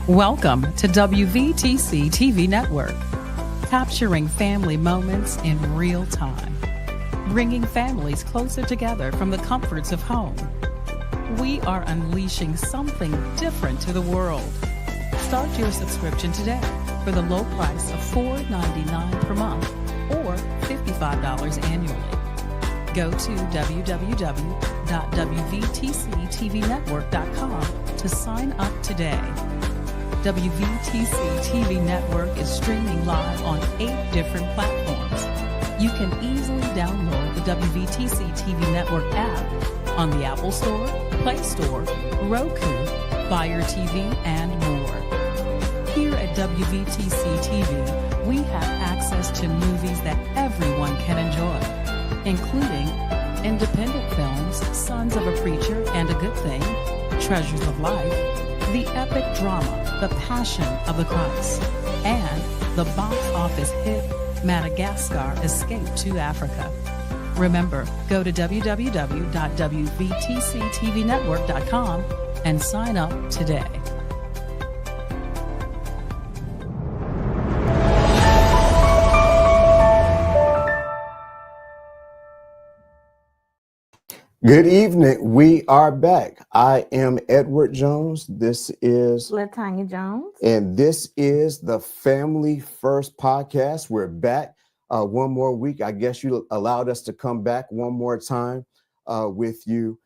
Welcome to WVTC TV Network, capturing family moments in real time, bringing families closer together from the comforts of home. We are unleashing something different to the world. Start your subscription today for the low price of $4.99 per month or $55 annually. Go to www.wvtctvnetwork.com to sign up today. WVTC TV Network is streaming live on 8 different platforms. You can easily download the WVTC TV Network app on the Apple Store, Play Store, Roku, Fire TV, and more. Here at WVTC TV, we have access to movies that everyone can enjoy, including independent films, Sons of a Preacher and a Good Thing, Treasures of Life, the epic drama, The Passion of the Christ, and the box office hit Madagascar Escape to Africa. Remember, go to www.wvtctvnetwork.com and sign up today. Good evening. We are back. I am Edward Jones. This is LaTanya Jones. And this is the Family Phrst podcast. We're back one more week. I guess you allowed us to come back one more time with you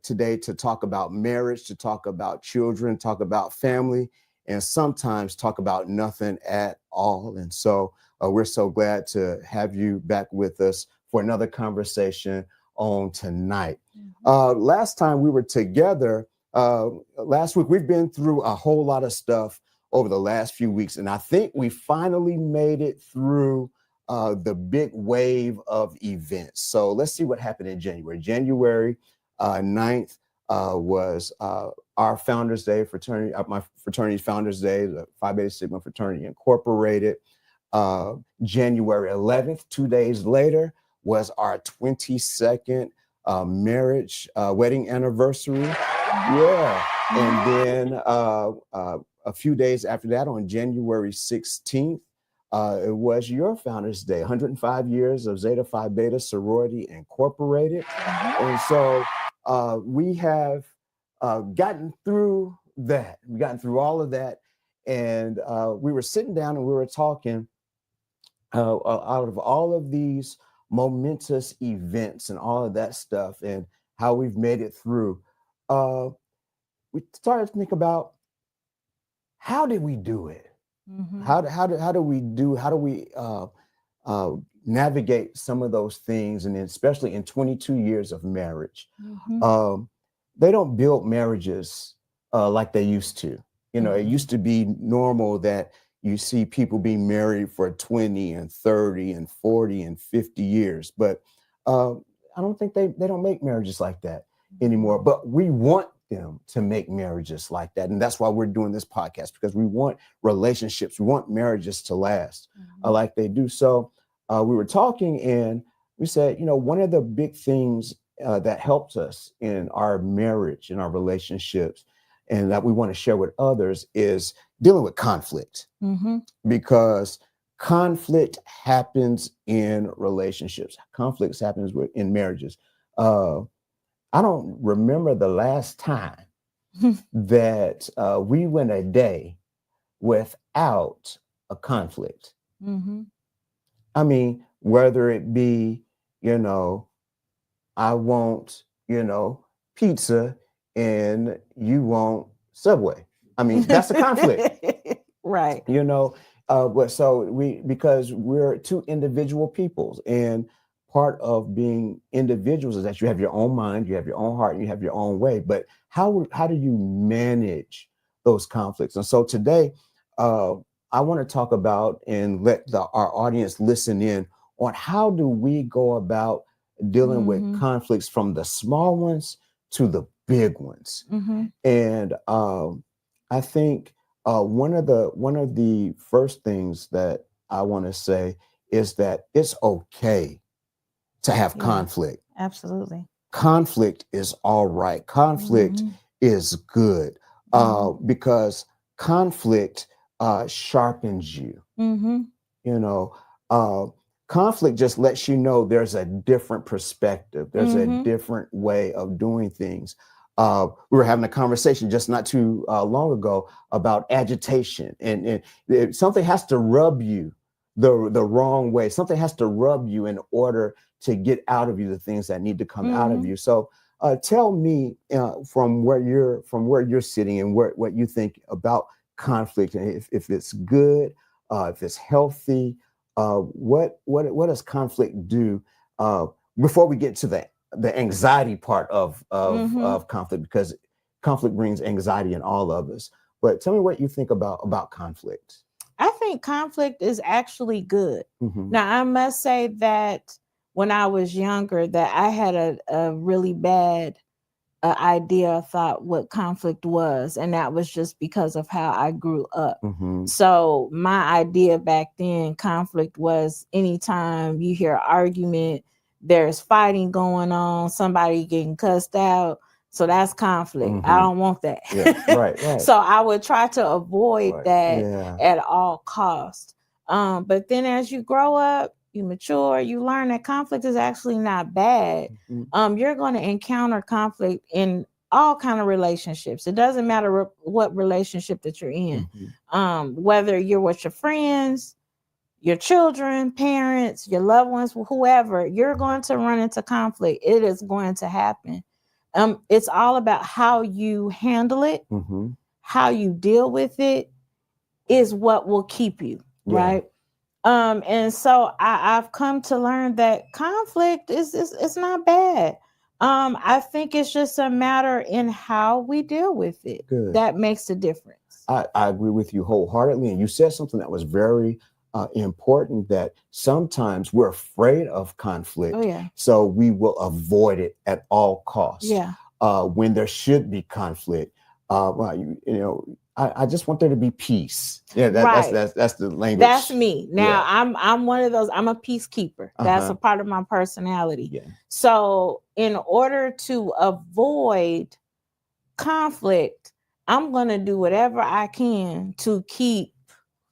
today to talk about marriage, to talk about children, talk about family, and sometimes talk about nothing at all. And so we're so glad to have you back with us for another conversation on tonight. Last time we were together, last week, we've been through a whole lot of stuff over the last few weeks, and I think we finally made it through the big wave of events. So let's see what happened in January. January 9th was our Founders Day, fraternity, my fraternity's Founders Day, the Phi Beta Sigma Fraternity Incorporated. January 11th, 2 days later, was our 22nd wedding anniversary. Yeah. And then a few days after that, on January 16th, it was your Founders Day, 105 years of Zeta Phi Beta Sorority Incorporated. And so we have gotten through that. We've gotten through all of that. And we were sitting down and we were talking out of all of these momentous events and all of that stuff and how we've made it through. We started to think about, how did we do it? How do we navigate some of those things? And especially in 22 years of marriage, they don't build marriages like they used to. You know, it used to be normal that you see people being married for 20 and 30 and 40 and 50 years. But I don't think they don't make marriages like that anymore. But we want them to make marriages like that. And that's why we're doing this podcast, because we want relationships, we want marriages to last like they do. So we were talking and we said, you know, one of the big things that helps us in our marriage, in our relationships, and that we want to share with others is dealing with conflict, because conflict happens in relationships. Conflicts happens in marriages. I don't remember the last time that we went a day without a conflict. I mean, whether it be, you know, I want, you know, pizza and you want Subway. I mean, that's a conflict. Right. You know, because we're two individual peoples, and part of being individuals is that you have your own mind, you have your own heart, and you have your own way. But how do you manage those conflicts? And so today, I want to talk about and let our audience listen in on how do we go about dealing with conflicts, from the small ones to the big ones. And I think one of the first things that I want to say is that it's okay to have conflict. Absolutely. Conflict is all right. Conflict is good, because conflict sharpens you. Mm-hmm. You know, conflict just lets you know there's a different perspective. There's a Mm-hmm. different way of doing things. We were having a conversation just not too long ago about agitation, and something has to rub you the wrong way. Something has to rub you in order to get out of you the things that need to come out of Mm-hmm. you. So tell me from where you're sitting and what you think about conflict, and if it's good, if it's healthy, what does conflict do? Before we get to the anxiety part of Mm-hmm. conflict, because conflict brings anxiety in all of us. But tell me what you think about conflict. I think conflict is actually good. Mm-hmm. Now, I must say that when I was younger, that I had a really bad idea, thought what conflict was, and that was just because of how I grew up. Mm-hmm. So my idea back then, conflict was anytime you hear an argument, there's fighting going on, somebody getting cussed out. So that's conflict. Mm-hmm. I don't want that. Yeah, right. So I would try to avoid Right. that Yeah. at all costs. But then as you grow up, you mature, you learn that conflict is actually not bad. Mm-hmm. You're going to encounter conflict in all kind of relationships. It doesn't matter what relationship that you're in. Mm-hmm. Whether you're with your friends, your children, parents, your loved ones, whoever, you're going to run into conflict. It is going to happen. It's all about how you handle it, Mm-hmm. how you deal with it is what will keep you, right? And so I've come to learn that conflict is it's not bad. I think it's just a matter in how we deal with it. Good. That makes a difference. I agree with you wholeheartedly. And you said something that was very important, that sometimes we're afraid of conflict. Oh, yeah. So we will avoid it at all costs. Yeah. When there should be conflict. I just want there to be peace. Yeah, Right. that's the language. That's me. Now Yeah. I'm one of those, I'm a peacekeeper. That's a part of my personality. Yeah. So in order to avoid conflict, I'm gonna do whatever I can to keep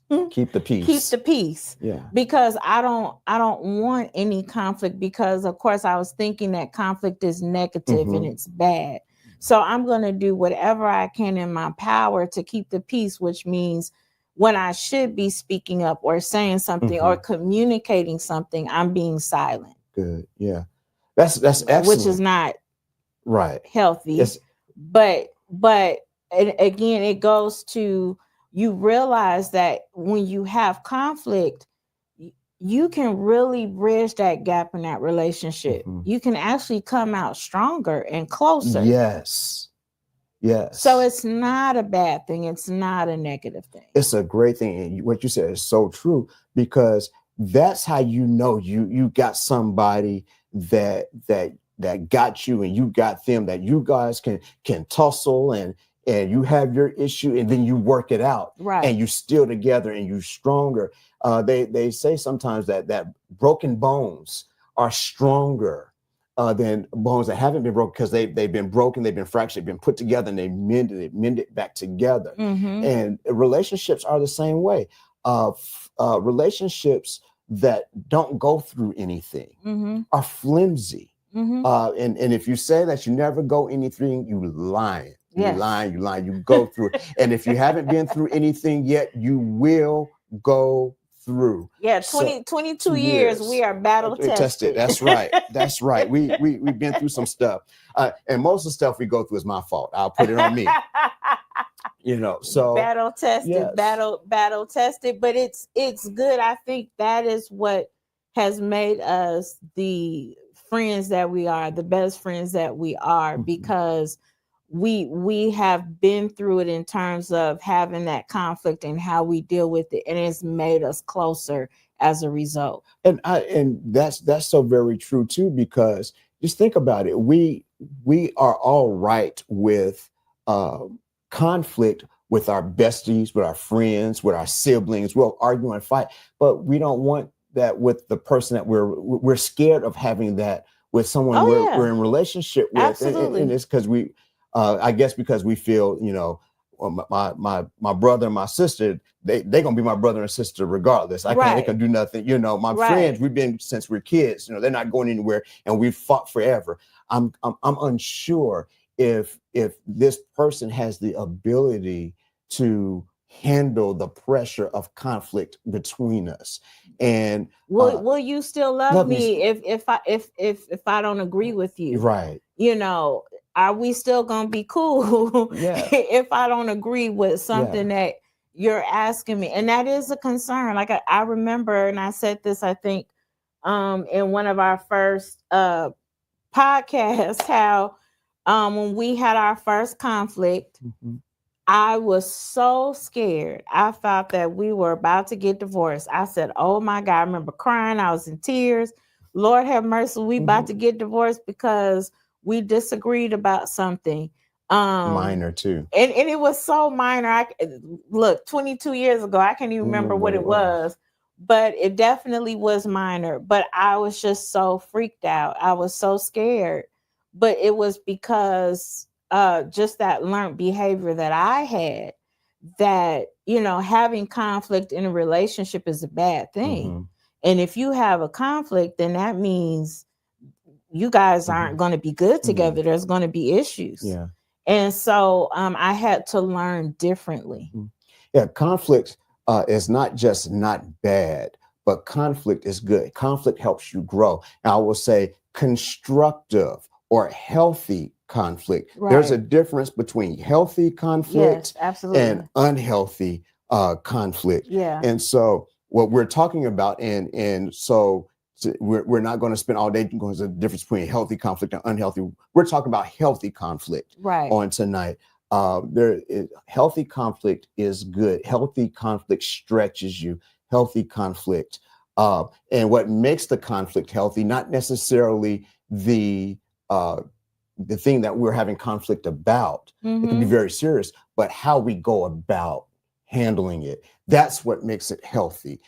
the peace. Keep the peace. Yeah. Because I don't want any conflict, because of course I was thinking that conflict is negative and it's bad. So I'm going to do whatever I can in my power to keep the peace, which means when I should be speaking up or saying something or communicating something, I'm being silent. Good. Yeah. That's excellent. Which is not right. Healthy. Yes. But again, it goes to, you realize that when you have conflict, you can really bridge that gap in that relationship. You can actually come out stronger and closer. Yes. So it's not a bad thing. It's not a negative thing. It's a great thing. And what you said is so true, because that's how you know you got somebody that got you and you got them, that you guys can tussle and you have your issue and then you work it out. Right. And you still together and you stronger. They say sometimes that broken bones are stronger than bones that haven't been broken, because they've been broken, they've been fractured, they've been put together, and they mended back together. And relationships are the same way. Relationships that don't go through anything are flimsy. And if you say that you never go anything, you lying. You lying. You go through it. And if you haven't been through anything yet, you will go through. Yeah, 22 years we are battle tested. That's right. That's right. We've been through some stuff. And most of the stuff we go through is my fault. I'll put it on me. So battle tested, yes. battle tested, but it's good. I think that is what has made us the friends that we are, the best friends that we are, because we have been through it in terms of having that conflict and how we deal with it, and it's made us closer as a result. And that's so very true too, because just think about it. We are all right with conflict with our besties, with our friends, with our siblings. We'll argue and fight, but we don't want that with the person that we're scared of having that with someone we're in relationship with. Absolutely. And it's because I guess because we feel, my brother and my sister, they're gonna be my brother and sister regardless. They can do nothing. My friends, we've been since we're kids. They're not going anywhere, and we've fought forever. I'm unsure if this person has the ability to handle the pressure of conflict between us. And will you still love me if I don't agree with you? Right. Are we still gonna be cool if I don't agree with something that you're asking me? And that is a concern. Like I remember, and I said this, I think, in one of our first podcasts, how when we had our first conflict, I was so scared. I thought that we were about to get divorced. I said, oh my God, I remember crying. I was in tears. Lord have mercy, we about to get divorced because we disagreed about something. Minor too. And it was so minor. Look, 22 years ago, I can't even remember what it was, but it definitely was minor. But I was just so freaked out. I was so scared. But it was because just that learned behavior that I had, that, having conflict in a relationship is a bad thing. And if you have a conflict, then that means you guys aren't going to be good together. There's going to be issues. Yeah. And so I had to learn differently. Yeah. Conflict is not just not bad, but conflict is good. Conflict helps you grow. And I will say constructive or healthy conflict. Right. There's a difference between healthy conflict and unhealthy conflict. Yeah. And so what we're talking about, and so we're not going to spend all day going to the difference between healthy conflict and unhealthy. We're talking about healthy conflict on tonight. Healthy conflict is good. Healthy conflict stretches you. Healthy conflict, and what makes the conflict healthy, not necessarily the thing that we're having conflict about. It can be very serious, but how we go about handling it, that's what makes it healthy.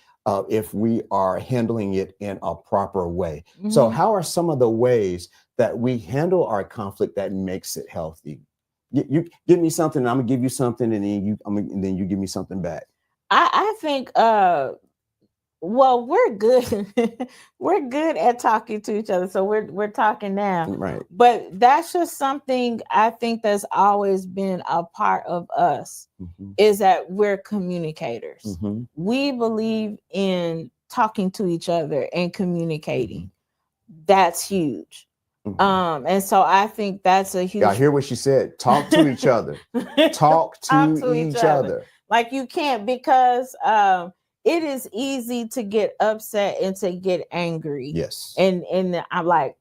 If we are handling it in a proper way. So how are some of the ways that we handle our conflict that makes it healthy? You give me something, and I'm gonna give you something, and then you give me something back. I think well, we're good. We're good at talking to each other. So we're talking now. Right. But that's just something I think that's always been a part of us, is that we're communicators. We believe in talking to each other and communicating. That's huge. And so I think that's a huge. Yeah, I hear what she said. Talk to each other. Talk to each other. Like you can't, because it is easy to get upset and to get angry. Yes. And I'm like,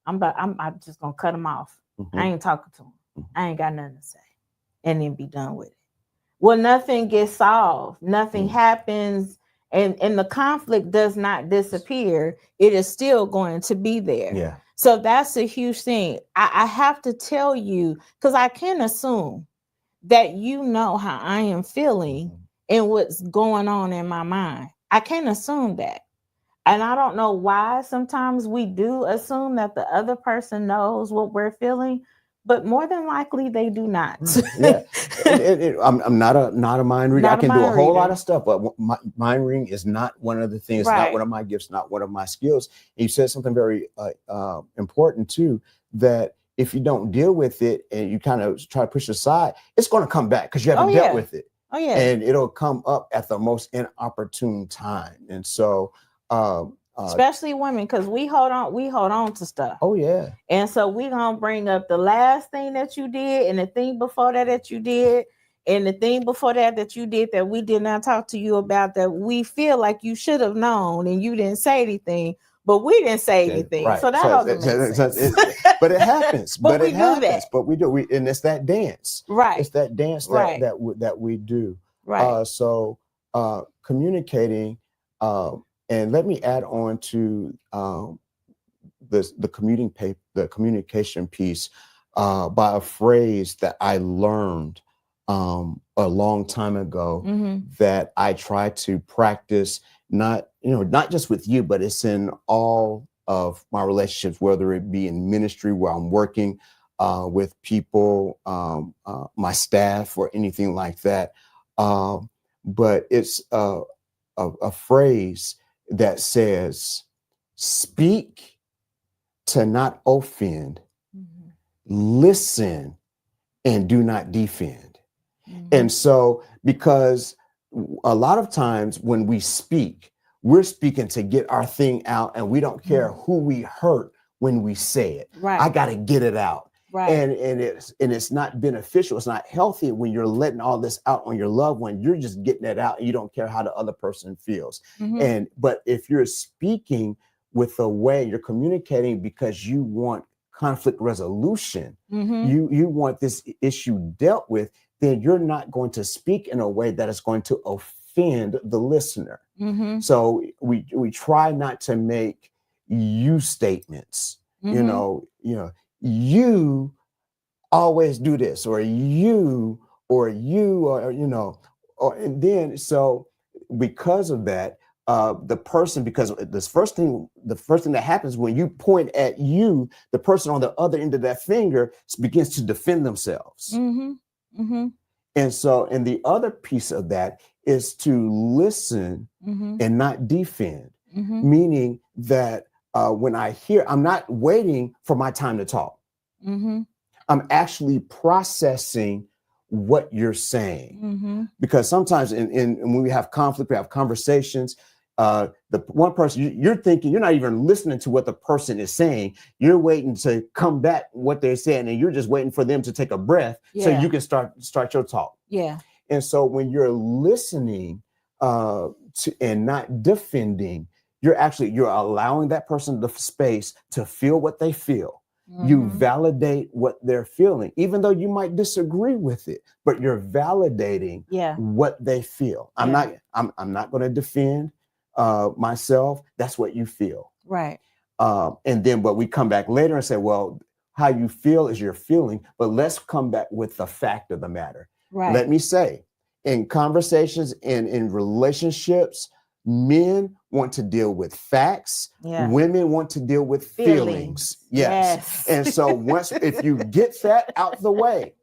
I'm just gonna cut them off. I ain't talking to them. I ain't got nothing to say, and then be done with it. Well, nothing gets solved. Nothing happens, and the conflict does not disappear. It is still going to be there. Yeah. So that's a huge thing. I have to tell you, because I can assume that you know how I am feeling and what's going on in my mind. I can't assume that. And I don't know why sometimes we do assume that the other person knows what we're feeling, but more than likely they do not. Yeah. I'm not a mind reader. I can do a whole lot of stuff, but mind reading is not one of the things, it's not one of my gifts, not one of my skills. And you said something very important too, that if you don't deal with it and you kind of try to push it aside, it's going to come back because you haven't dealt with it. Oh yeah. And it'll come up at the most inopportune time. And so especially women, because we hold on to stuff. Oh yeah. And so we gonna bring up the last thing that you did, and the thing before that you did, and the thing before that you did that we did not talk to you about, that we feel like you should have known and you didn't say anything, but we didn't say anything. Right. So that doesn't make sense. But it happens. But we do that. But we do. And it's that dance. Right. It's that dance that we do. Right. So communicating, and let me add on to the communication piece by a phrase that I learned a long time ago that I try to practice, not just with you, but it's in all of my relationships, whether it be in ministry where I'm working, with people, my staff, or anything like that. But it's a phrase that says, speak to not offend, listen and do not defend. And so, because a lot of times when we speak, we're speaking to get our thing out, and we don't care who we hurt when we say it. Right. I got to get it out. Right. And it's not beneficial. It's not healthy when you're letting all this out on your loved one. You're just getting it out and you don't care how the other person feels. But if you're speaking with a way, you're communicating because you want conflict resolution, you want this issue dealt with, then you're not going to speak in a way that is going to offend the listener. So we try not to make you statements, you always do this, or and then, so because of that, the person, because the first thing that happens when you point at you, the person on the other end of that finger begins to defend themselves. And so, and the other piece of that is to listen and not defend, meaning that when I hear, I'm not waiting for my time to talk. I'm actually processing what you're saying, because sometimes when we have conflict, we have conversations. The one person you're thinking, you're not even listening to what the person is saying. You're waiting to come back what they're saying, and you're just waiting for them to take a breath so you can start your talk. Yeah. And so when you're listening to and not defending, you're allowing that person the space to feel what they feel. You validate what they're feeling, even though you might disagree with it, but you're validating what they feel. I'm not going to defend myself. That's what you feel. Right. And then, but we come back later and say, well, how you feel is your feeling, but let's come back with the fact of the matter. Right. Let me say, in conversations and in relationships, men want to deal with facts. Women want to deal with feelings. Yes. And so if you get that out the way,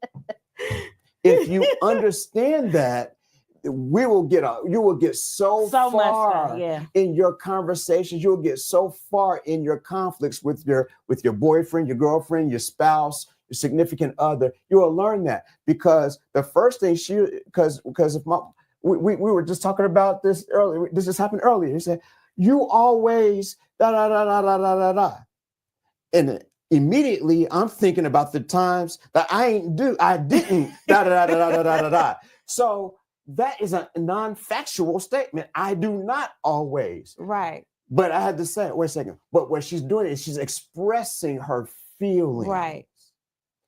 if you understand that, you will get so far in your conversations. You'll get so far in your conflicts with your boyfriend, your girlfriend, your spouse, your significant other. You will learn that, because the first thing because if we were just talking about this earlier. This just happened earlier. He said, "You always da da da da da da da," and immediately I'm thinking about the times that I didn't da da da da da da da da. So that is a non-factual statement. I do not always. Right. But I had to say, wait a second. But what she's doing is she's expressing her feelings. Right.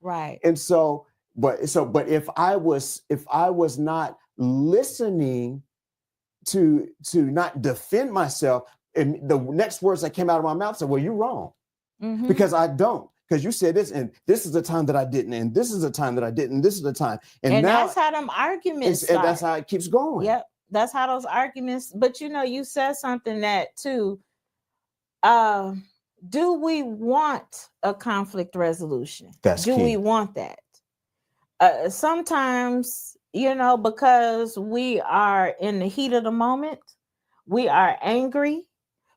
Right. And so, but if I was not listening to not defend myself, and the next words that came out of my mouth said, well, you're wrong, because I don't. Because you said this, and this is the time that I didn't, and this is the time that I didn't, and this is the time. And now, that's how them arguments start. And that's how it keeps going. Yep. That's how those arguments, but you said something that too, do we want a conflict resolution? Do we want that? Sometimes, because we are in the heat of the moment, we are angry,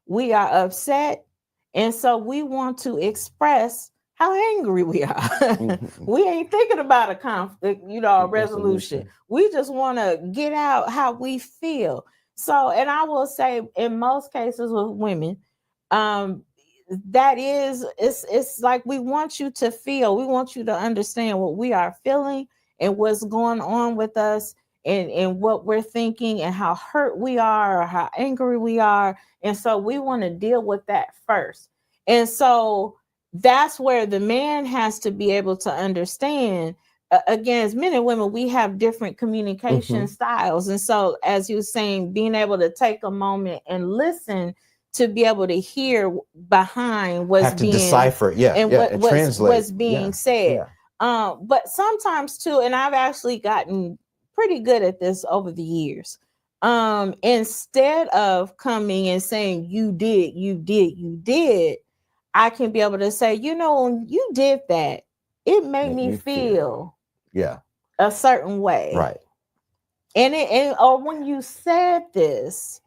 we are upset, and so we want to express how angry we are. We ain't thinking about a conflict, a resolution. We just want to get out how we feel. So, and I will say, in most cases with women, it's like we want you to feel, we want you to understand what we are feeling and what's going on with us, and what we're thinking, and how hurt we are or how angry we are. And so we want to deal with that first. And so that's where the man has to be able to understand, again, as men and women, we have different communication styles. And so, as you were saying, being able to take a moment and listen to be able to hear behind what's being decipher, what's being said. But sometimes too, and I've actually gotten pretty good at this over the years. Instead of coming and saying you did, I can be able to say, you did that, it made Make me me feel Yeah. a certain way. Right. And or when you said this,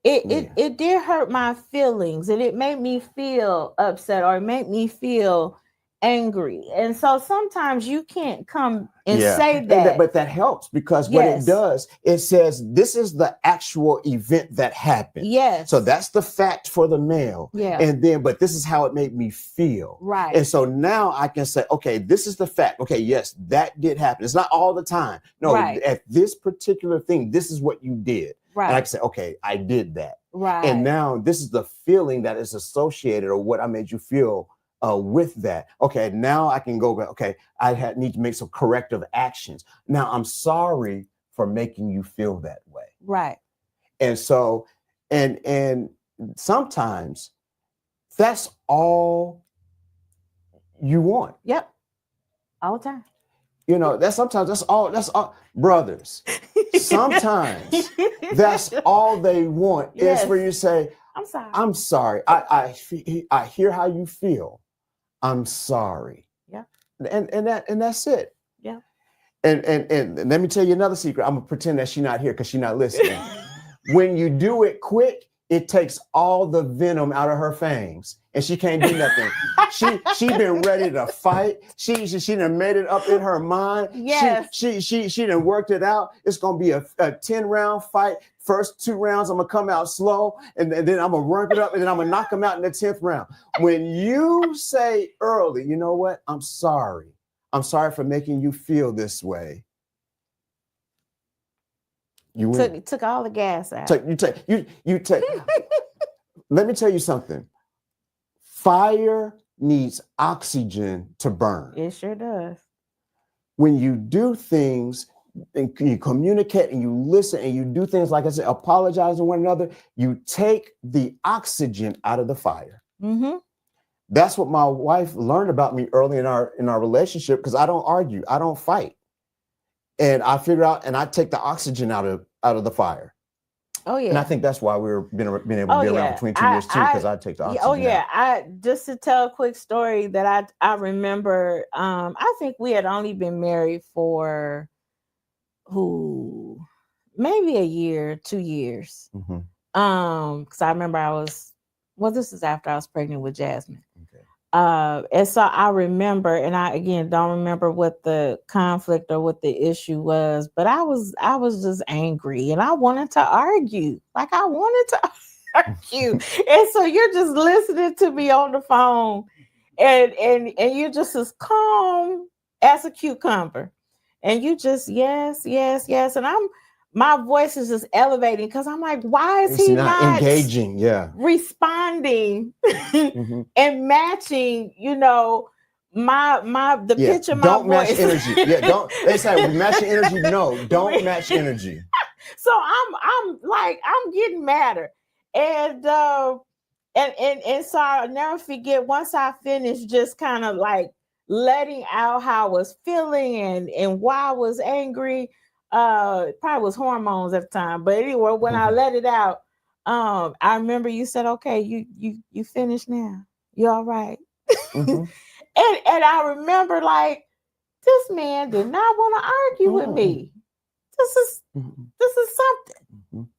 Yeah. it did hurt my feelings, and it made me feel upset, or it made me feel angry. And so sometimes you can't come and say that. But that helps, because what it Yes. does, it says this is the actual event that happened. Yes. So that's the fact for the male. Yeah. And then, but this is how it made me feel. Right. And so now I can say, okay, this is the fact. Okay, yes, that did happen. It's not all the time. No, Right. at this particular thing, this is what you did. Right. And I can say, okay, I did that. Right. And now this is the feeling that is associated, or what I made you feel with that. Okay, now I can go back. Okay, I need to make some corrective actions. Now I'm sorry for making you feel that way. Right. And so, and sometimes that's all you want. Yep. All the time. You know, that's all, brothers. Sometimes that's all they want, Yes. is for you to say, I'm sorry. I'm sorry. I hear how you feel. I'm sorry. Yeah. And that's it. Yeah. And let me tell you another secret. I'm gonna pretend that she's not here because she's not listening. When you do it quick, it takes all the venom out of her fangs, and she can't do nothing. she been ready to fight. She done made it up in her mind. Yes. She done worked it out. It's gonna be a 10-round fight. First 2 rounds, I'm gonna come out slow, and then I'm gonna work it up, and then I'm gonna knock them out in the 10th round. When you say early, you know what? I'm sorry. I'm sorry for making you feel this way. You win. Took all the gas out. You take. Let me tell you something. Fire needs oxygen to burn. It sure does. When you do things and you communicate and you listen and you do things, like I said, apologize to one another, you take the oxygen out of the fire. Mm-hmm. That's what my wife learned about me early in our relationship, because I don't argue, I don't fight. And I figure out, and I take the oxygen out of the fire. Oh yeah. And I think that's why we're been able to be around between 2 years too, because I take the oxygen. Oh yeah. out. Just to tell a quick story that I remember. I think we had only been married for maybe a year, 2 years. Mm-hmm. Because I remember this is after I was pregnant with Jasmine. Okay. And so I remember, and I again don't remember what the conflict or what the issue was, but I was just angry and I wanted to argue. Like I wanted to argue. And so you're just listening to me on the phone, and you're just as calm as a cucumber. And you just yes. And my voice is just elevating because I'm like, why is he not engaging? Yeah. Responding Mm-hmm. and matching, the pitch of my don't voice. Match energy. Yeah, don't. They say match energy. No, don't match energy. So I'm getting madder. And so I'll never forget, once I finished just kind of like letting out how I was feeling and why I was angry. Probably was hormones at the time, but anyway, when I let it out, I remember you said, "Okay, you finished now. You all right?" Mm-hmm. and I remember, like, this man did not want to argue with me. This is something,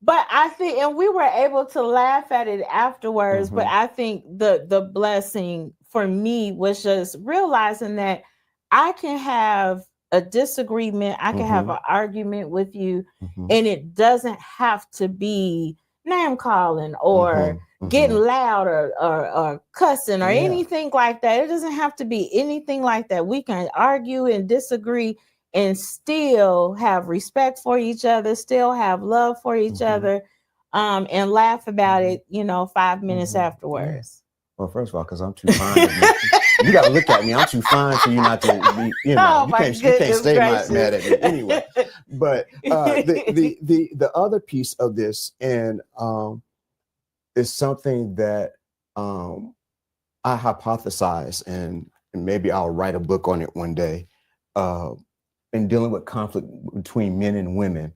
But I think, and we were able to laugh at it afterwards. But I think the blessing for me was just realizing that I can have a disagreement, I can have an argument with you, and it doesn't have to be name calling or getting loud or cussing or anything like that. It doesn't have to be anything like that. We can argue and disagree and still have respect for each other, still have love for each other, and laugh about it, 5 minutes afterwards. Well, first of all, because I'm too fine. You got to look at me. I'm too fine for you not to be, you can't stay mad at me anyway. But the other piece of this, and is something that I hypothesize, and maybe I'll write a book on it one day, in dealing with conflict between men and women.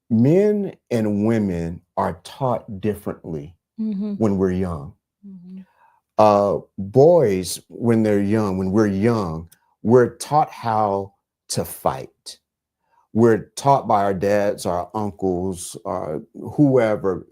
Men and women are taught differently when we're young. Boys, when we're young, we're taught how to fight. We're taught by our dads, our uncles, whoever,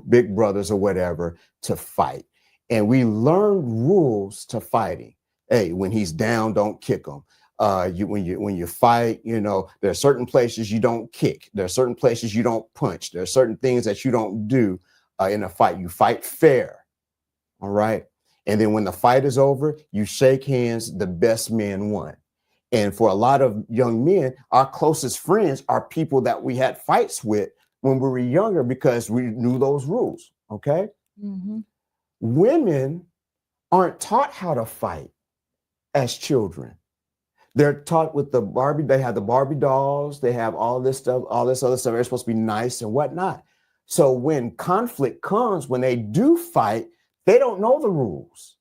big brothers or whatever, to fight. And we learn rules to fighting. Hey, when he's down, don't kick him. When you fight, there are certain places you don't kick. There are certain places you don't punch. There are certain things that you don't do in a fight. You fight fair. All right. And then when the fight is over, you shake hands. The best man won. And for a lot of young men, our closest friends are people that we had fights with when we were younger because we knew those rules. Okay. Mm-hmm. Women aren't taught how to fight as children. They're taught with the Barbie. They have the Barbie dolls. They have all this stuff, all this other stuff. They're supposed to be nice and whatnot. So when conflict comes, when they do fight, they don't know the rules.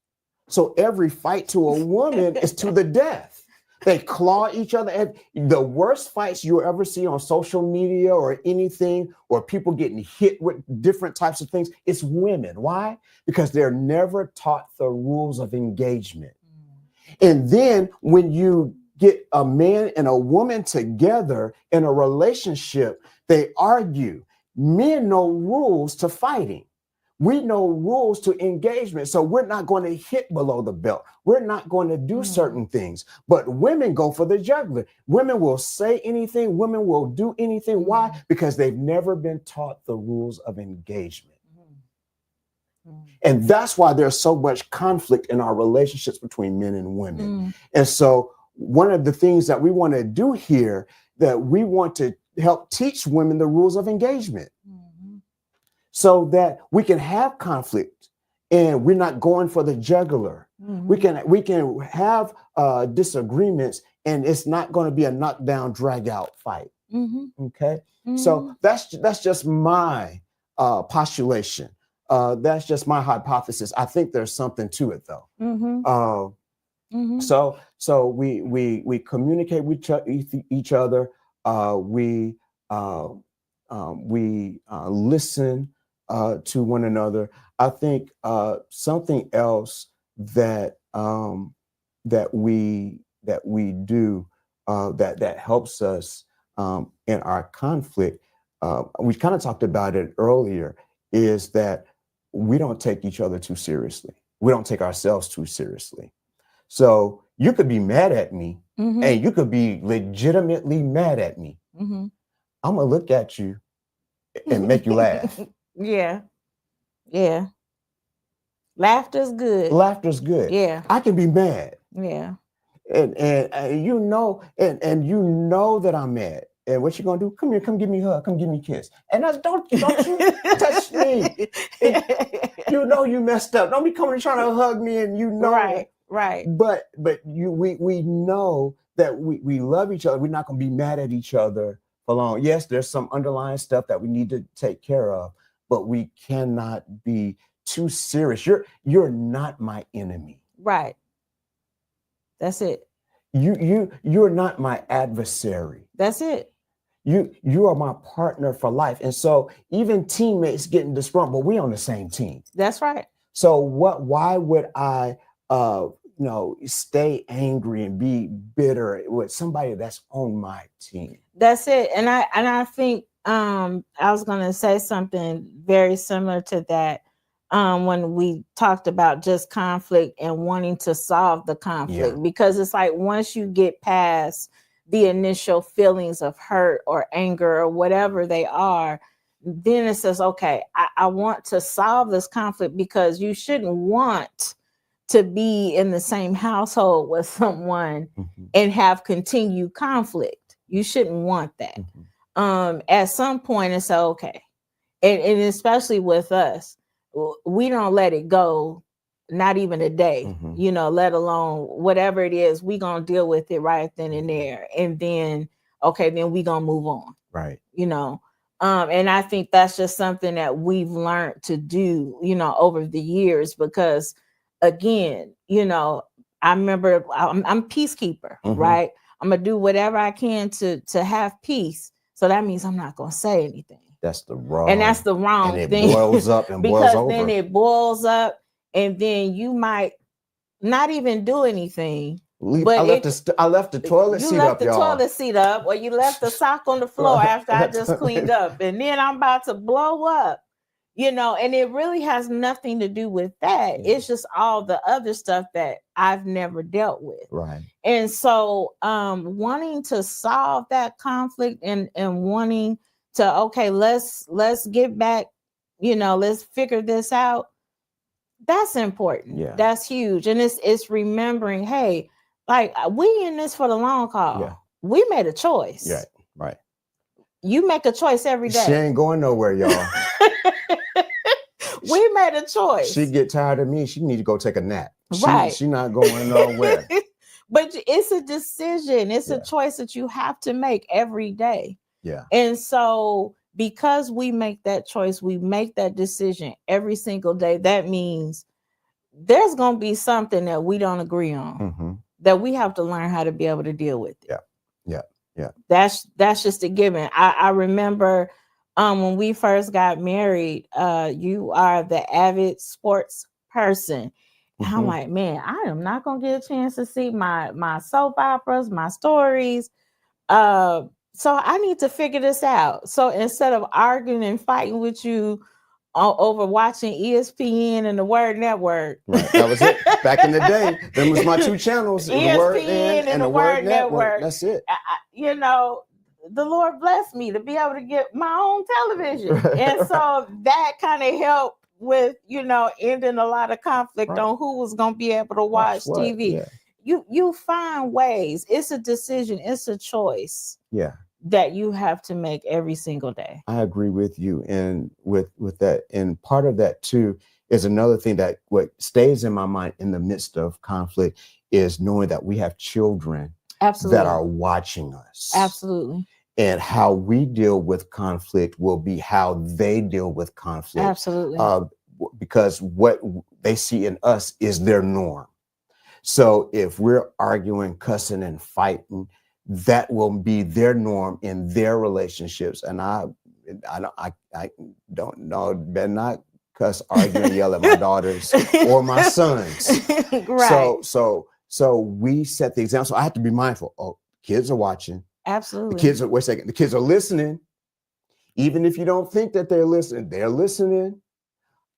So every fight to a woman is to the death. They claw each other. And the worst fights you'll ever see on social media or anything, or people getting hit with different types of things, it's women. Why? Because they're never taught the rules of engagement. And then when you get a man and a woman together in a relationship, they argue. Men know rules to fighting. We know rules to engagement. So we're not going to hit below the belt. We're not going to do certain things. But women go for the jugular. Women will say anything. Women will do anything. Why? Because they've never been taught the rules of engagement. And that's why there's so much conflict in our relationships between men and women. And so one of the things that we want to do here, that we want to help teach women the rules of engagement. So that we can have conflict and we're not going for the jugular. We can have disagreements and it's not going to be a knockdown, drag out fight. Okay. So that's just my postulation. That's just my hypothesis. I think there's something to it though. So we communicate with each other. We listen to one another. I think something else that we do that helps us in our conflict. We kind of talked about it earlier. Is that we don't take each other too seriously. We don't take ourselves too seriously. So you could be mad at me, and you could be legitimately mad at me. I'm gonna look at you and make you laugh. Yeah. Laughter's good. Laughter's good. Yeah. I can be mad. Yeah. And you know that I'm mad. And what you gonna do? Come here, come give me a hug, come give me a kiss. And don't you touch me. You know you messed up. Don't be coming and trying to hug me, and you know right. But we know that we love each other. We're not gonna be mad at each other for long. Yes, there's some underlying stuff that we need to take care of, but we cannot be too serious. You're not my enemy. Right. That's it. You're not my adversary. That's it. You are my partner for life. And so even teammates getting disgruntled, but we on the same team. That's right. So why would I stay angry and be bitter with somebody that's on my team? That's it. And I think I was gonna say something very similar to that. When we talked about just conflict and wanting to solve the conflict, because it's like once you get past the initial feelings of hurt or anger or whatever they are, then it says, okay, I want to solve this conflict, because you shouldn't want to be in the same household with someone and have continued conflict. You shouldn't want that. At some point, it's okay. And especially with us, we don't let it go, not even a day, let alone whatever it is, we gonna deal with it right then and there. And then, okay, then we gonna move on. Right. And I think that's just something that we've learned to do, over the years, because again, I remember I'm peacekeeper, right? I'm gonna do whatever I can to have peace. So that means I'm not gonna say anything. That's the wrong. And that's the wrong and it thing. boils up and because boils over. then it boils up and then you might not even do anything. I left the toilet you seat left up, the y'all. toilet seat up, or you left the sock on the floor after I just cleaned up, and then I'm about to blow up, and it really has nothing to do with that. Yeah. It's just all the other stuff that I've never dealt with. Right. And so wanting to solve that conflict and wanting to, okay, let's get back, let's figure this out. That's important. Yeah. That's huge. And it's remembering, hey, like we in this for the long haul. Yeah. We made a choice. Yeah. Right. You make a choice every day. She ain't going nowhere, y'all. We made a choice. She get tired of me. She need to go take a nap. Right. She not going nowhere. But it's a decision. It's a choice that you have to make every day. Yeah. And so because we make that choice, we make that decision every single day. That means there's going to be something that we don't agree on, that we have to learn how to be able to deal with it. Yeah. Yeah. Yeah. That's just a given. I remember when we first got married, you are the avid sports person. And I'm like, man, I am not going to get a chance to see my soap operas, my stories. So I need to figure this out. So instead of arguing and fighting with you over watching ESPN and the Word Network. Right. That was it. Back in the day, them was my two channels. ESPN the Word and the Word Network. That's it. The Lord blessed me to be able to get my own television. And so that kind of helped with, ending a lot of conflict on who was going to be able to watch TV. Yeah. You find ways. It's a decision. It's a choice. Yeah. That you have to make every single day. I agree with you. And with that, and part of that too is another thing that what stays in my mind in the midst of conflict is knowing that we have children that are watching us. Absolutely. And how we deal with conflict will be how they deal with conflict. Absolutely. Because what they see in us is their norm. So if we're arguing, cussing, and fighting, that will be their norm in their relationships. And I don't know, better not cuss, argue, and yell at my daughters or my sons. Right. So we set the example. So I have to be mindful. Oh, kids are watching. Absolutely. The kids are listening. Even if you don't think that they're listening, they're listening.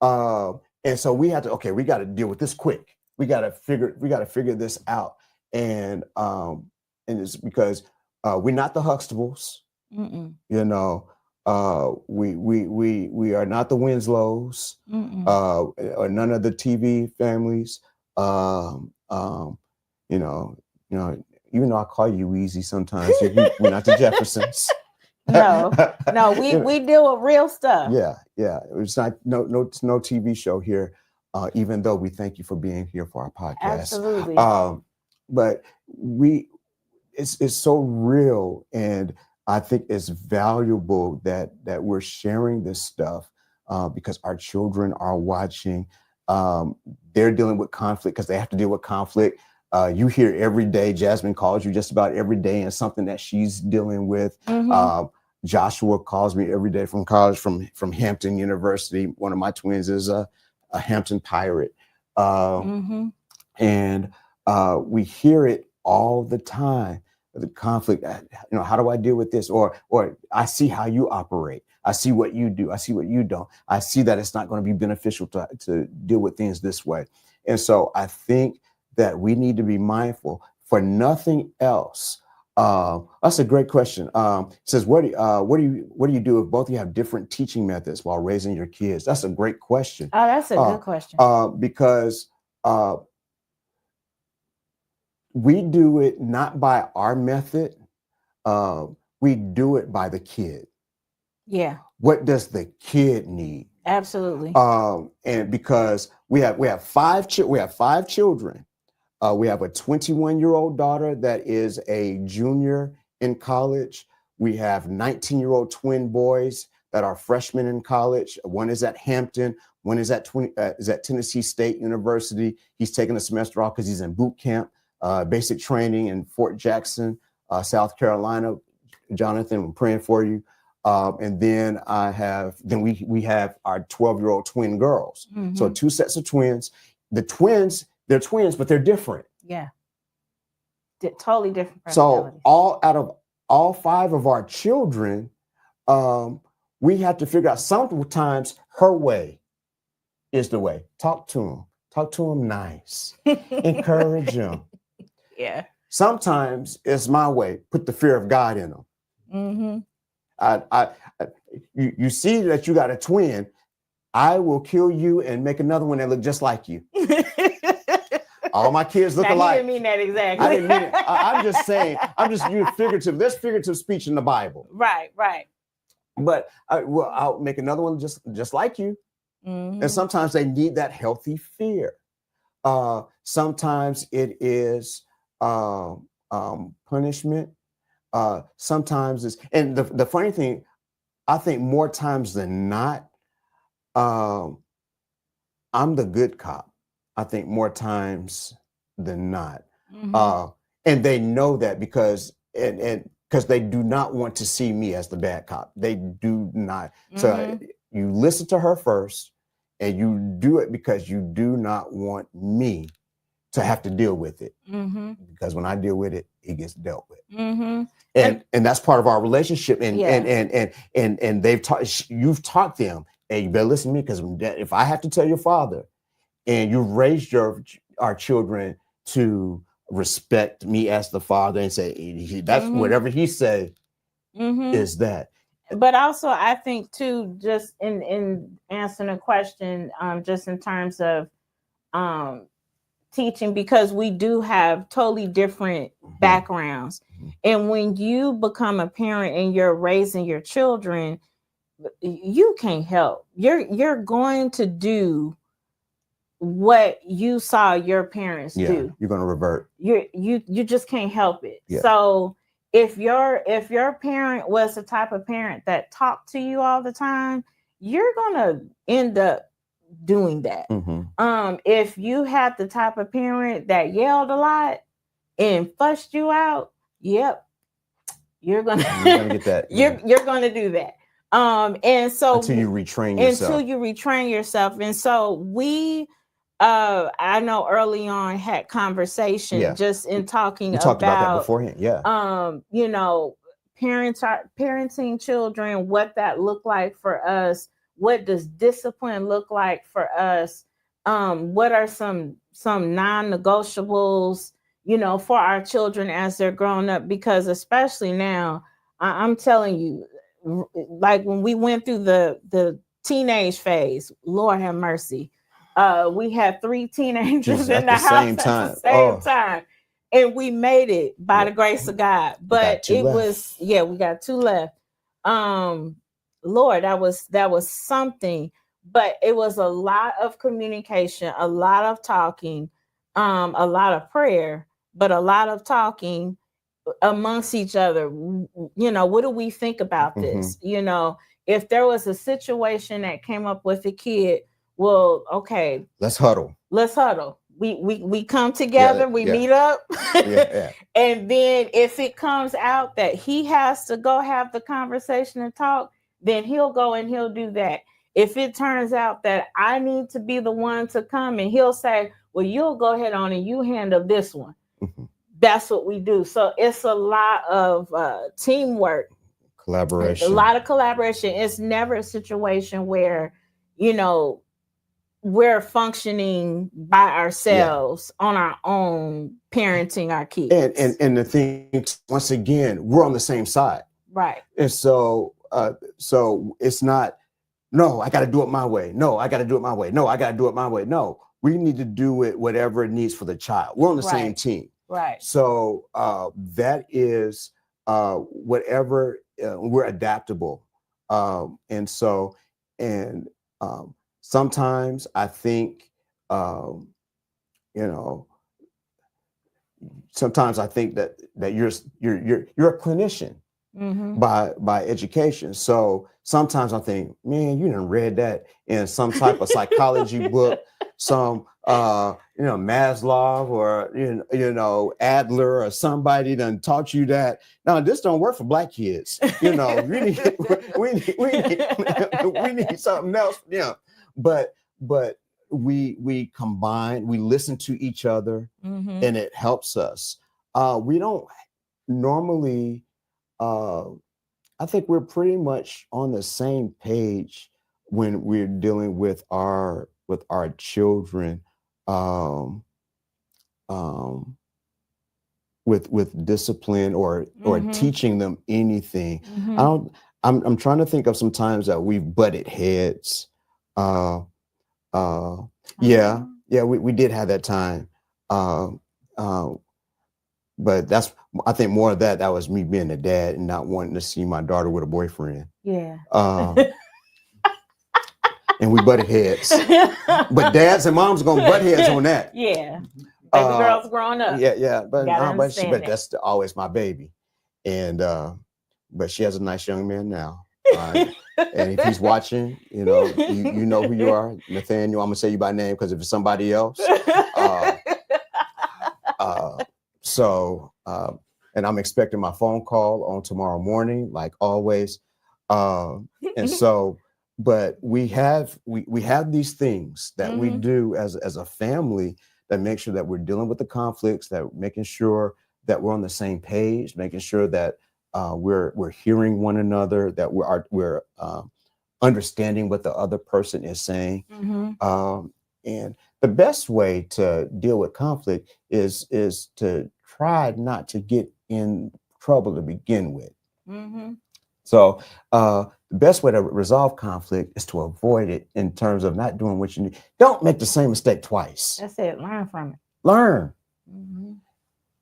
And so we have to, we got to deal with this quick. We got to figure this out. And it's because we're not the Huxtables, we are not the Winslows, or none of the TV families. Even though I call you Weezy sometimes, we're not the Jeffersons. No, we deal with real stuff. Yeah. It's not no TV show here. Even though we thank you for being here for our podcast. Absolutely. But it's so real, and I think it's valuable that we're sharing this stuff because our children are watching. They're dealing with conflict because they have to deal with conflict. You hear every day, Jasmine calls you just about every day and something that she's dealing with. Joshua calls me every day from college, from Hampton University. One of my twins is a Hampton Pirate. And we hear it all the time, the conflict. How do I deal with this? Or I see how you operate. I see what you do. I see what you don't. I see that it's not going to be beneficial to deal with things this way. And so I think that we need to be mindful for nothing else. That's a great question. It says, what do you do if both of you have different teaching methods while raising your kids? That's a great question. Oh, that's a good question. Because we do it not by our method. We do it by the kid. Yeah. What does the kid need? Absolutely. And because we have five children. We have a 21-year-old daughter that is a junior in college. We have 19-year-old twin boys that are freshmen in college. One is at Hampton. One is at Tennessee State University. He's taking a semester off because he's in boot camp, basic training in Fort Jackson, South Carolina. Jonathan, I'm praying for you. And then we have our 12-year-old twin girls. So 2 sets of twins. the twins, they're twins, but they're different. Yeah. Totally different So personalities. out of all 5 of our children, we have to figure out, sometimes her way is the way. Talk to them nice, encourage them. Yeah. Sometimes it's my way. Put the fear of God in them. Mm-hmm. You see that you got a twin. I will kill you and make another one that look just like you. All my kids look alike. I didn't mean that exactly. I didn't mean it. I'm just saying. I'm just using figurative. There's figurative speech in the Bible. Right. But I'll make another one just like you. Mm-hmm. And sometimes they need that healthy fear. Sometimes it is punishment. Sometimes it's, and the funny thing, I think more times than not, I'm the good cop. I think more times than not. Mm-hmm. And they know that because they do not want to see me as the bad cop. They do not. Mm-hmm. So you listen to her first, and you do it because you do not want me to have to deal with it. Mm-hmm. Because when I deal with it, it gets dealt with. Mm-hmm. And that's part of our relationship. And Yeah. and they've taught, you've taught them, and you better listen to me, because if I have to tell your father, and you raised our children to respect me as the father and say that's Mm-hmm. whatever he say Mm-hmm. is that. But also, I think too, just in answering a question, just in terms of teaching, because we do have totally different backgrounds. Mm-hmm. And when you become a parent and you're raising your children, you can't help. You're going to do what you saw your parents do. You're going to revert. You just can't help it. Yeah. So if your parent was the type of parent that talked to you all the time, you're gonna end up doing that. Mm-hmm. If you had the type of parent that yelled a lot and fussed you out, yep, you're gonna get that. You're gonna do that. And so until you retrain yourself. And so we I know early on had conversation just in talking you talked about that beforehand. Parenting children, what that looked like for us, what does discipline look like for us, what are some non-negotiables, for our children as they're growing up, because especially now, I'm telling you, like when we went through the teenage phase, Lord have mercy, we had 3 teenagers in the house at the same time, and we made it by the grace of God. But it was, we got 2 left. Lord, that was something. But it was a lot of communication, a lot of talking, a lot of prayer, but a lot of talking amongst each other. What do we think about this? If there was a situation that came up with a kid, well, okay, let's huddle. We come together, we meet up. And then if it comes out that he has to go have the conversation and talk, then he'll go and he'll do that. If it turns out that I need to be the one to come, and he'll say, well, you'll go ahead on and you handle this one. Mm-hmm. That's what we do. So it's a lot of teamwork, collaboration, a lot of collaboration. It's never a situation where, we're functioning by ourselves on our own, parenting our kids. And the thing, once again, we're on the same side. Right. And so it's not, no, I got to do it my way. No, I got to do it my way. No, I got to do it my way. No, we need to do it whatever it needs for the child. We're on the same team. Right. So that is whatever, we're adaptable. Sometimes I think, sometimes I think that you're a clinician. Mm-hmm. by education. So sometimes I think, man, you done read that in some type of psychology book, some Maslow or Adler or somebody done taught you that. No, this don't work for Black kids. We need something else. But we combine, we listen to each other, Mm-hmm. and it helps us. We don't normally. I think we're pretty much on the same page when we're dealing with our children, um, um, with discipline or Mm-hmm. teaching them anything. Mm-hmm. I don't. I'm trying to think of some times that we've butted heads. Uh, yeah, we did have that time. Uh, uh, but that's, I think more of that was me being a dad and not wanting to see my daughter with a boyfriend. Yeah. And we butted heads. But dads and moms are gonna butt heads on that. Yeah. Baby girl's growing up. Yeah, but but that's always my baby. And but she has a nice young man now. And if he's watching, you know who you are, Nathaniel. I'm gonna say you by name because if it's somebody else. And I'm expecting my phone call on tomorrow morning, like always. And so, but we have these things that we do as a family that make sure that we're dealing with the conflicts, that making sure that we're on the same page, making sure that we're hearing one another, that we're understanding what the other person is saying. And the best way to deal with conflict is to try not to get in trouble to begin with. So the best way to resolve conflict is to avoid it in terms of not doing what you need. Don't make the same mistake twice. That's it. Learn from it. Learn.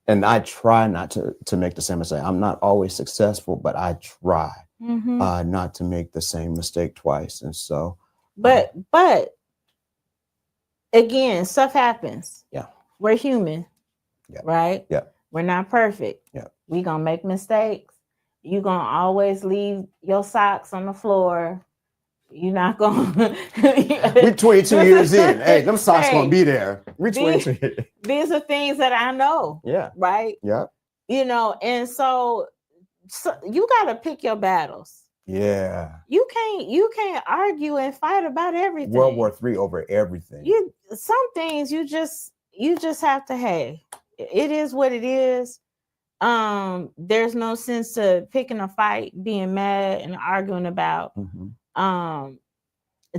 And I try not to make the same mistake. I'm not always successful, but I try not to make the same mistake twice. And so, but again, stuff happens. Yeah, we're human. Yeah. Right. Yeah, we're not perfect. Yeah, we gonna make mistakes. You're gonna always leave your socks on the floor. You're not gonna. We're 22 years in. Hey, them socks gonna be there. We're 22. These are things that I know. Yeah. Right. Yeah. And so you gotta pick your battles. Yeah. You can't argue and fight about everything. World War III over everything. Some things you just have to have. It is what it is. There's no sense to picking a fight, being mad and arguing about.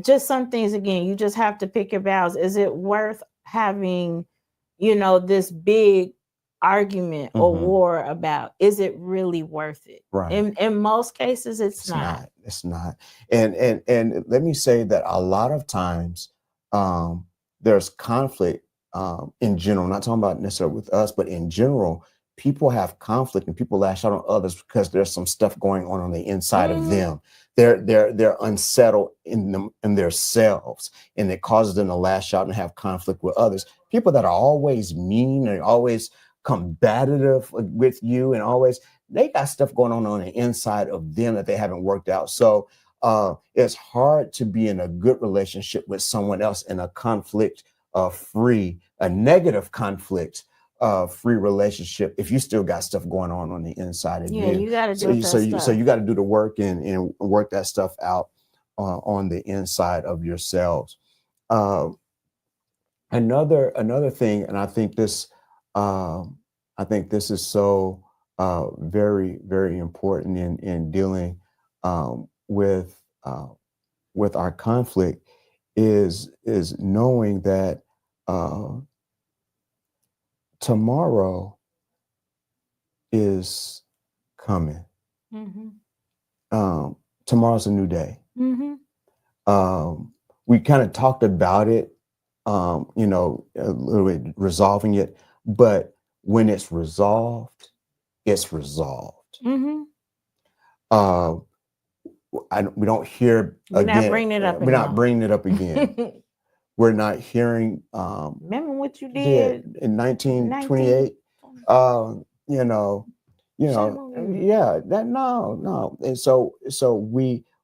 Just some things, again, you just have to pick your battles. Is it worth having, this big argument or war about? Is it really worth it? Right. In most cases, it's not. It's not. And let me say that a lot of times there's conflict in general, not talking about necessarily with us, but in general, people have conflict and people lash out on others because there's some stuff going on the inside of them. They're unsettled in themselves, and it causes them to lash out and have conflict with others. People that are always mean and always combative with you and always, they got stuff going on the inside of them that they haven't worked out. So it's hard to be in a good relationship with someone else in a conflict free, a negative conflict free relationship if you still got stuff going on the inside of you. You got to do so you got to do the work and work that stuff out on the inside of yourselves. Another thing, and I think this is so very, very important in dealing with our conflict is knowing that tomorrow is coming. Tomorrow's a new day. We kind of talked about it, a little bit resolving it, but when it's resolved, it's resolved. Mm-hmm. We don't hear again. We're not bringing it up again. We're not hearing. Remember what you did in 1928? No. And so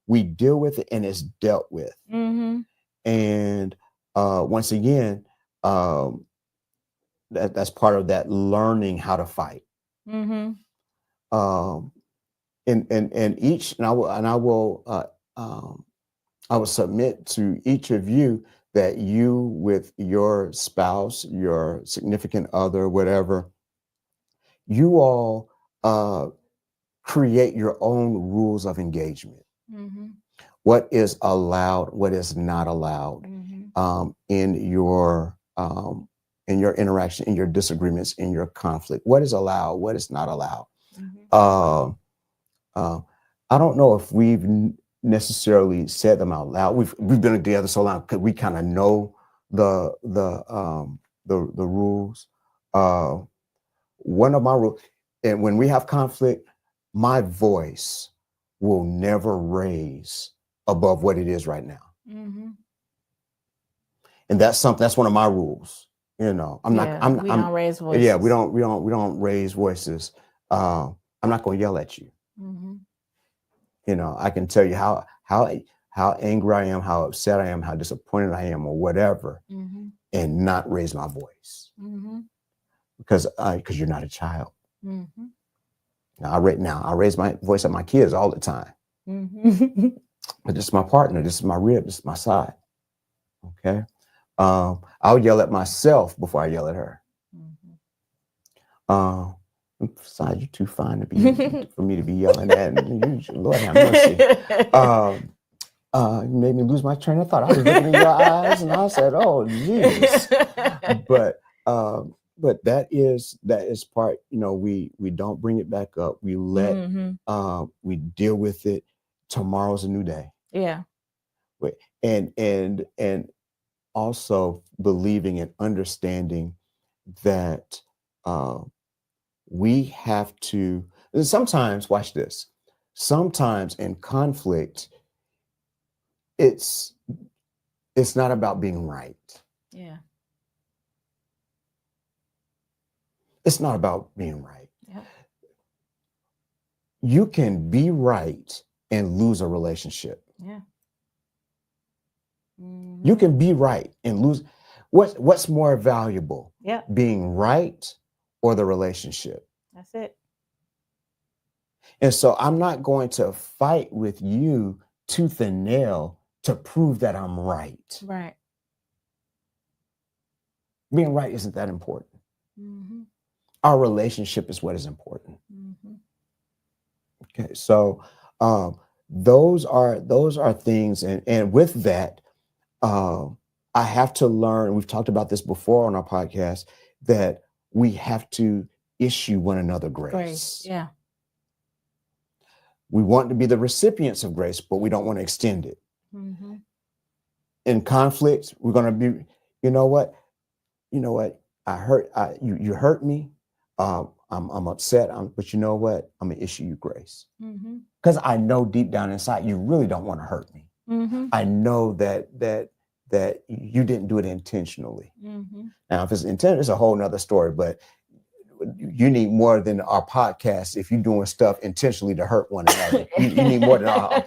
we deal with it, and it's dealt with. Mm-hmm. And once again, that's part of that learning how to fight. Mm-hmm. I will submit to each of you that you with your spouse, your significant other, whatever, you all create your own rules of engagement. Mm-hmm. What is allowed, what is not allowed in your interaction, in your disagreements, in your conflict. What is allowed, what is not allowed. Uh, I don't know if we've necessarily said them out loud. We've been together so long because we kind of know the rules. One of my rules, and when we have conflict, my voice will never raise above what it is right now. And that's one of my rules. You know, we don't raise voices. Yeah, we don't raise voices. I'm not going to yell at you. You know, I can tell you how angry I am, how upset I am, how disappointed I am, or whatever, and not raise my voice because you're not a child. Now I raise my voice at my kids all the time, but this is my partner, this is my rib, this is my side. Okay, I'll yell at myself before I yell at her. Besides, you're too fine to be for me to be yelling at. Lord have mercy. You made me lose my train of thought. I was looking in your eyes, and I said, "Oh, Jesus!" But that is part. You know, we don't bring it back up. We let we deal with it. Tomorrow's a new day. Yeah. And also believing and understanding that we have to. And sometimes, watch this. Sometimes in conflict, it's not about being right. Yeah. It's not about being right. Yep. You can be right and lose a relationship. Yeah. You can be right and lose. What's more valuable? Yeah. Being right or the relationship? That's it. And so I'm not going to fight with you tooth and nail to prove that I'm right. Right. Being right isn't that important. Our relationship is what is important. Okay, so those are things, and with that, I have to learn. We've talked about this before on our podcast, that we have to issue one another grace. Yeah. We want to be the recipients of grace, but we don't want to extend it. In conflict, we're going to be, you know what? You hurt me. I'm upset. But you know what? I'm gonna issue you grace because I know deep down inside you really don't want to hurt me. I know that you didn't do it intentionally. Now, if it's intentional, it's a whole nother story. But you need more than our podcast if you're doing stuff intentionally to hurt one another. you need more than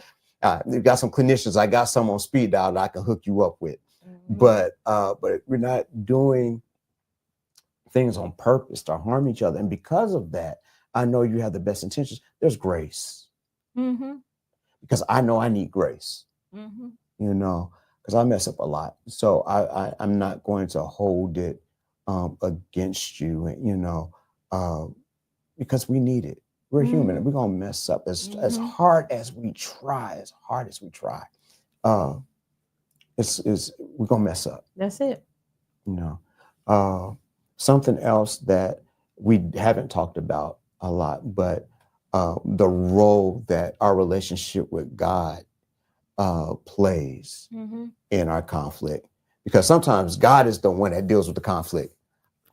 you got some clinicians. I got some on speed dial that I can hook you up with. But we're not doing things on purpose to harm each other. And because of that, I know you have the best intentions. There's grace. Because I know I need grace. You know, because I mess up a lot. So I'm not going to hold it against you, you know, because we need it. We're human and we're gonna mess up as hard as we try, we're gonna mess up. That's it. You know, something else that we haven't talked about a lot, but the role that our relationship with God plays in our conflict, because sometimes God is the one that deals with the conflict.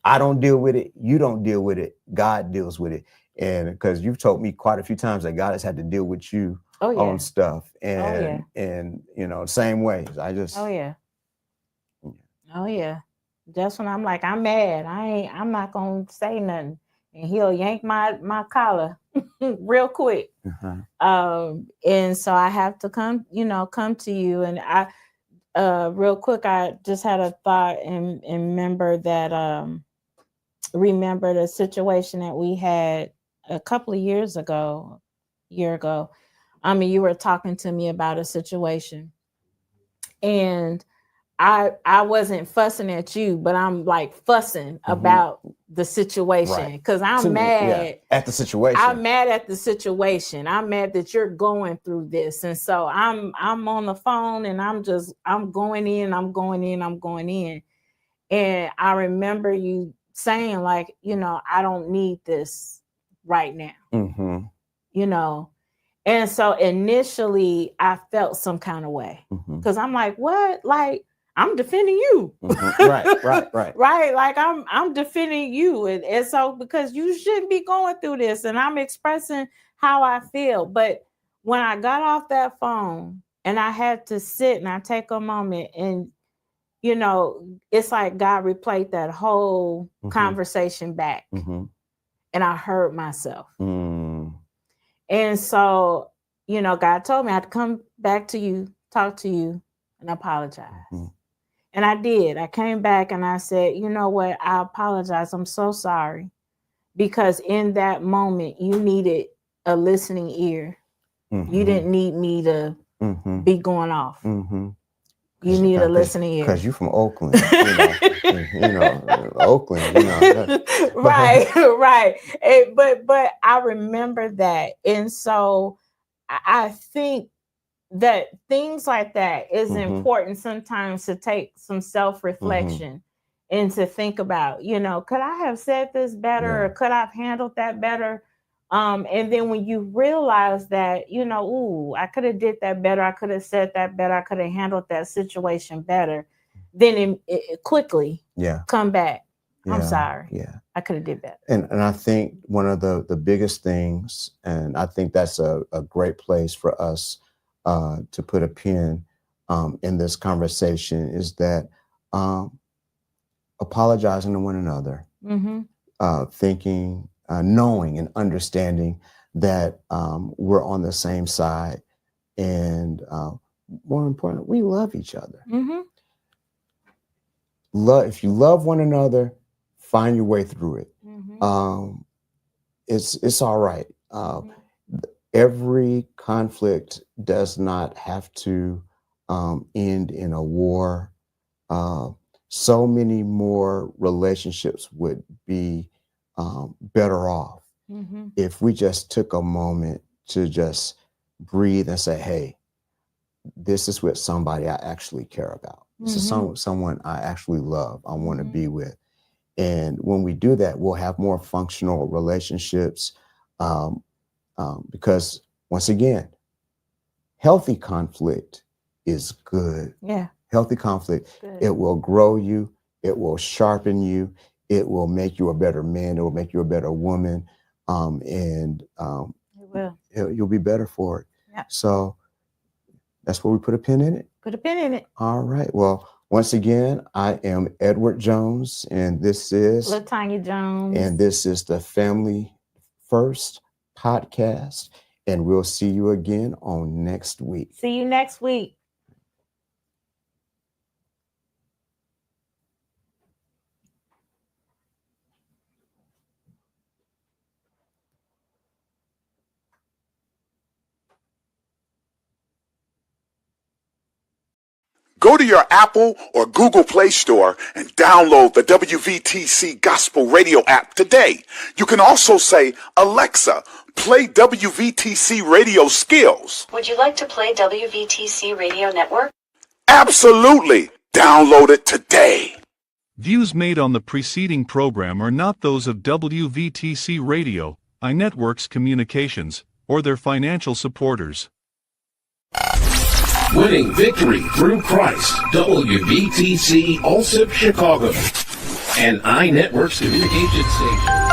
I don't deal with it. You don't deal with it. God deals with it. And because you've told me quite a few times that God has had to deal with you on stuff. And you know, same ways. Oh yeah. Just when I'm like, I'm mad. I'm not gonna say nothing. And he'll yank my collar real quick. And so I have to come to you. And I real quick, I just had a thought and remember the situation that we had a couple of years ago, year ago. I mean, you were talking to me about a situation, and I wasn't fussing at you, but I'm like fussing about the situation because I'm mad at the situation. I'm mad at the situation. I'm mad that you're going through this. And so I'm on the phone and I'm going in. And I remember you saying like, I don't need this right now, And so initially I felt some kind of way because I'm like, what? Like, I'm defending you. Right. Right. Like I'm defending you. And so because you shouldn't be going through this and I'm expressing how I feel. But when I got off that phone and I had to sit and I take a moment and, it's like God replayed that whole conversation back and I heard myself. And so, God told me I had to come back to you, talk to you and apologize. And I did. I came back and I said, you know what? I apologize. I'm so sorry. Because in that moment, you needed a listening ear. You didn't need me to be going off. You need a listening ear. Because you're from Oakland. Oakland. Right. But I remember that. And so I think that things like that is important sometimes to take some self-reflection and to think about, could I have said this better or could I have handled that better? And then when you realize that, I could have did that better. I could have said that better. I could have handled that situation better. Then it quickly come back. I'm sorry. Yeah. I could have did better. And I think one of the biggest things, and I think that's a great place for us to put a pin in this conversation, is that apologizing to one another, thinking, knowing and understanding that we're on the same side, and more important, we love each other. If you love one another, find your way through it. It's all right. Every conflict does not have to end in a war. So many more relationships would be better off if we just took a moment to just breathe and say, hey, this is with somebody I actually care about. This is someone I actually love, I want to be with. And when we do that, we'll have more functional relationships. Because once again, healthy conflict is good. Yeah. Healthy conflict, it will grow you. It will sharpen you. It will make you a better man. It will make you a better woman. And you'll be better for it. Yeah. So that's where we put a pin in it. Put a pin in it. All right. Well, once again, I am Edward Jones, and this is LaTanya Jones. And this is the Family Phrst podcast. And we'll see you again on next week. See you next week. Go to your Apple or Google Play Store and download the WVTC Gospel Radio app today. You can also say, Alexa, play WVTC Radio Skills. Would you like to play WVTC Radio Network? Absolutely. Download it today. Views made on the preceding program are not those of WVTC Radio, iNetworks Communications, or their financial supporters. Winning victory through Christ, WVTC Allsip Chicago, and iNetworks Communication Station.